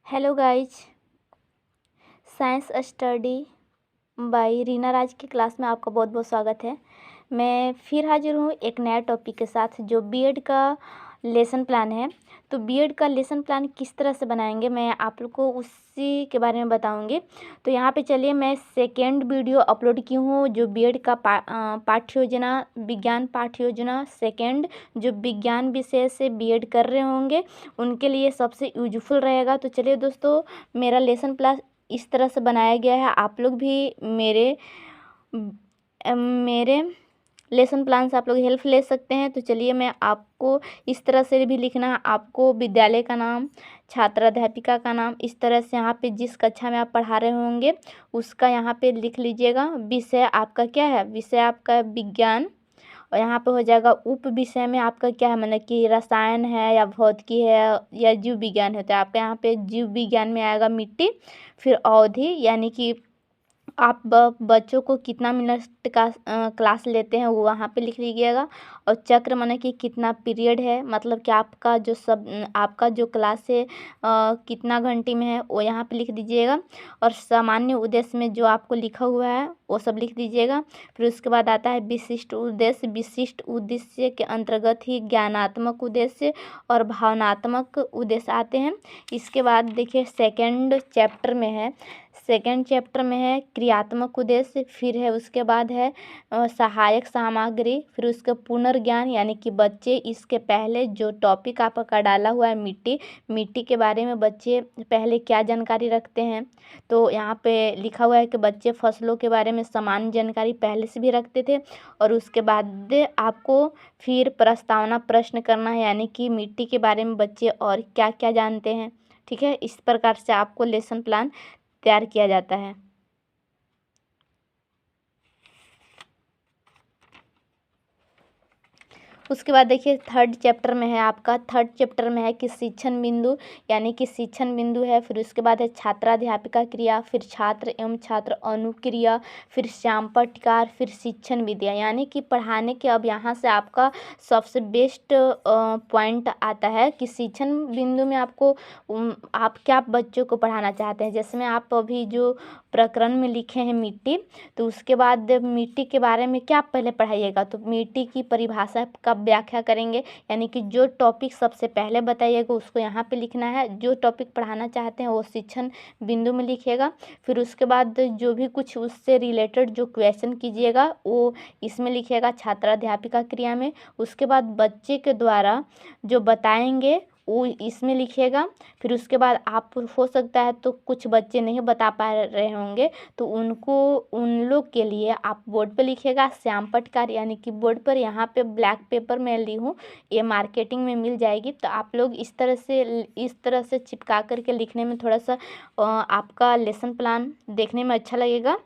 Hello guys, science study by Reena Raj की class में आपका बहुत बहुत स्वागत है। मैं फिर हाजिर हूँ एक नया टॉपिक के साथ जो बीएड का लेसन प्लान है। तो बीएड का लेसन प्लान किस तरह से बनाएंगे मैं आप लोग को उसी के बारे में बताऊंगी। तो यहाँ पे चलिए, मैं सेकेंड वीडियो अपलोड की हूँ जो बीएड का पाठ्य योजना, विज्ञान पाठ्य योजना सेकेंड, जो विज्ञान विषय से बीएड कर रहे होंगे उनके लिए सबसे यूजफुल रहेगा। तो चलिए दोस्तों, मेरा लेसन प्लान इस तरह से बनाया गया है। आप लोग भी मेरे लेसन प्लान से आप लोग हेल्प ले सकते हैं। तो चलिए, मैं आपको इस तरह से भी लिखना है। आपको विद्यालय का नाम, छात्र अध्यापिका का नाम, इस तरह से यहाँ पे जिस कक्षा में आप पढ़ा रहे होंगे उसका यहाँ पे लिख लीजिएगा। विषय आपका क्या है, विषय आपका विज्ञान, और यहाँ पे हो जाएगा उप विषय में आपका क्या है, मतलब कि रसायन है या भौतिकी है या जीव विज्ञान है। तो आपका यहाँ पे जीव विज्ञान में आएगा मिट्टी। फिर अवधि यानी कि आप बच्चों को कितना मिनट का क्लास लेते हैं वो वहाँ पे लिख लीजिएगा। और चक्र माने कि कितना पीरियड है, मतलब कि आपका जो क्लास है कितना घंटे में है वो यहाँ पे लिख दीजिएगा। और सामान्य उद्देश्य में जो आपको लिखा हुआ है वो सब लिख दीजिएगा। फिर उसके बाद आता है विशिष्ट उद्देश्य। विशिष्ट उद्देश्य के अंतर्गत ही ज्ञानात्मक उद्देश्य और भावनात्मक उद्देश्य आते हैं। इसके बाद देखिए, सेकेंड चैप्टर में है क्रियात्मक उद्देश्य। फिर है उसके बाद है सहायक सामग्री। फिर उसके पुनर्ज्ञान यानी कि बच्चे इसके पहले जो टॉपिक आपका डाला हुआ है मिट्टी के बारे में बच्चे पहले क्या जानकारी रखते हैं। तो यहाँ पे लिखा हुआ है कि बच्चे फसलों के बारे में सामान्य जानकारी पहले से भी रखते थे। और उसके बाद आपको फिर प्रस्तावना प्रश्न करना है, यानी कि मिट्टी के बारे में बच्चे और क्या क्या जानते हैं। ठीक है, इस प्रकार से आपको लेसन प्लान तैयार किया जाता है। उसके बाद देखिए, थर्ड चैप्टर में है कि शिक्षण बिंदु, यानी कि शिक्षण बिंदु है। फिर उसके बाद है छात्राध्यापिका क्रिया, फिर छात्र एवं छात्र अनुक्रिया, फिर श्यामपटकार, फिर शिक्षण विधियाँ, यानी कि पढ़ाने के अब यहाँ से आपका सबसे बेस्ट पॉइंट आता है कि शिक्षण बिंदु में आपको आप क्या बच्चों को पढ़ाना चाहते हैं। जैसे में आप अभी जो प्रकरण में लिखे हैं मिट्टी, तो उसके बाद मिट्टी के बारे में क्या पहले पढ़ाइएगा, तो मिट्टी की परिभाषा का व्याख्या करेंगे। यानी कि जो टॉपिक सबसे पहले बताइएगा उसको यहाँ पे लिखना है। जो टॉपिक पढ़ाना चाहते हैं वो शिक्षण बिंदु में लिखिएगा। फिर उसके बाद जो भी कुछ उससे रिलेटेड जो क्वेश्चन कीजिएगा वो इसमें लिखिएगा, छात्राध्यापिका क्रिया में। उसके बाद बच्चे के द्वारा जो बताएंगे वो इसमें लिखिएगा। फिर उसके बाद आप हो सकता है तो कुछ बच्चे नहीं बता पा रहे होंगे तो उन लोग के लिए आप बोर्ड पर लिखिएगा श्यामपटकार, यानी कि बोर्ड पर यहाँ पे ब्लैक पेपर में ली हूँ, ये मार्केटिंग में मिल जाएगी। तो आप लोग इस तरह से चिपका करके लिखने में थोड़ा सा आपका लेसन प्लान देखने में अच्छा लगेगा।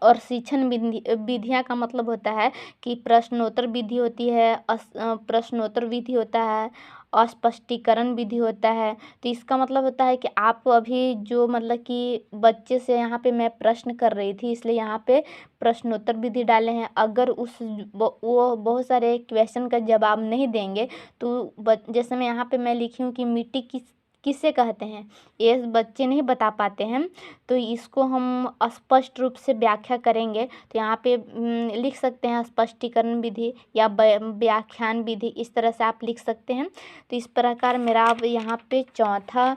और शिक्षण विधियाँ का मतलब होता है कि प्रश्नोत्तर विधि होती है, प्रश्नोत्तर विधि होता है, अस्पष्टीकरण विधि होता है। तो इसका मतलब होता है कि आप अभी जो मतलब कि बच्चे से यहाँ पे मैं प्रश्न कर रही थी इसलिए यहाँ पे प्रश्नोत्तर विधि डाले हैं। अगर वो बहुत सारे क्वेश्चन का जवाब नहीं देंगे तो जैसे मैं लिखी हूँ कि मिट्टी किसे कहते हैं, ये बच्चे नहीं बता पाते हैं, तो इसको हम स्पष्ट रूप से व्याख्या करेंगे। तो यहाँ पे लिख सकते हैं स्पष्टीकरण विधि या व्याख्यान विधि, इस तरह से आप लिख सकते हैं। तो इस प्रकार मेरा अब यहाँ पे चौथा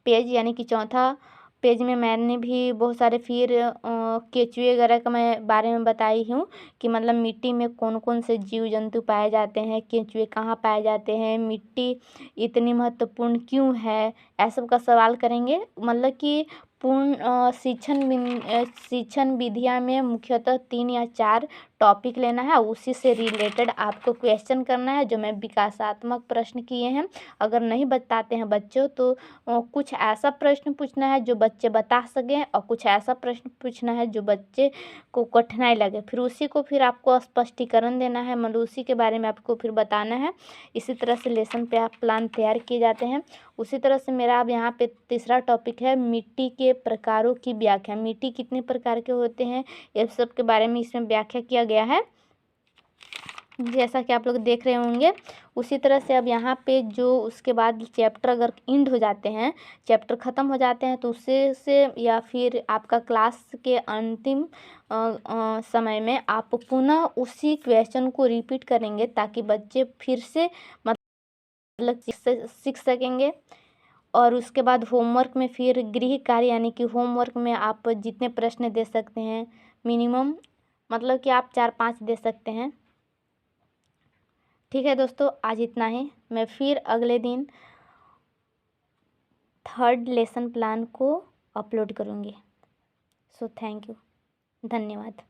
पेज, यानी कि चौथा पेज में मैंने भी बहुत सारे फिर केचुए वगैरह का मैं बारे में बताई हूँ कि मतलब मिट्टी में कौन कौन से जीव जंतु पाए जाते हैं, केचुए कहाँ पाए जाते हैं, मिट्टी इतनी महत्वपूर्ण क्यों है, ऐसा सब का सवाल करेंगे। मतलब कि पूर्ण शिक्षण विधियाँ में मुख्यतः 3 या 4 टॉपिक लेना है, उसी से रिलेटेड आपको क्वेश्चन करना है जो मैं विकासात्मक प्रश्न किए हैं। अगर नहीं बताते हैं बच्चों तो कुछ ऐसा प्रश्न पूछना है जो बच्चे बता सकें और कुछ ऐसा प्रश्न पूछना है जो बच्चे को कठिनाई लगे, फिर उसी को फिर आपको स्पष्टीकरण देना है, मतलब उसी के बारे में आपको फिर बताना है। इसी तरह से लेसन प्लान तैयार किए जाते हैं। उसी तरह से मेरा अब यहाँ पे तीसरा टॉपिक है मिट्टी के प्रकारों की व्याख्या। मिट्टी कितने प्रकार के होते हैं ये सब के बारे में इसमें व्याख्या किया गया है। जैसा कि आप लोग देख रहे होंगे। उसी तरह से अब यहाँ पे जो उसके बाद चैप्टर अगर एंड हो जाते हैं, चैप्टर ख़त्म हो जाते हैं, तो उससे से या फिर आपका क्लास के अंतिम समय में आप पुनः उसी क्वेश्चन को रिपीट करेंगे, ताकि बच्चे फिर से मतलब सीख सकेंगे। और उसके बाद होमवर्क में फिर गृह कार्य यानी कि होमवर्क में आप जितने प्रश्न दे सकते हैं मिनिमम, मतलब कि आप 4-5 दे सकते हैं। ठीक है दोस्तों, आज इतना ही। मैं फिर अगले दिन थर्ड लेसन प्लान को अपलोड करूँगी। सो थैंक यू, धन्यवाद।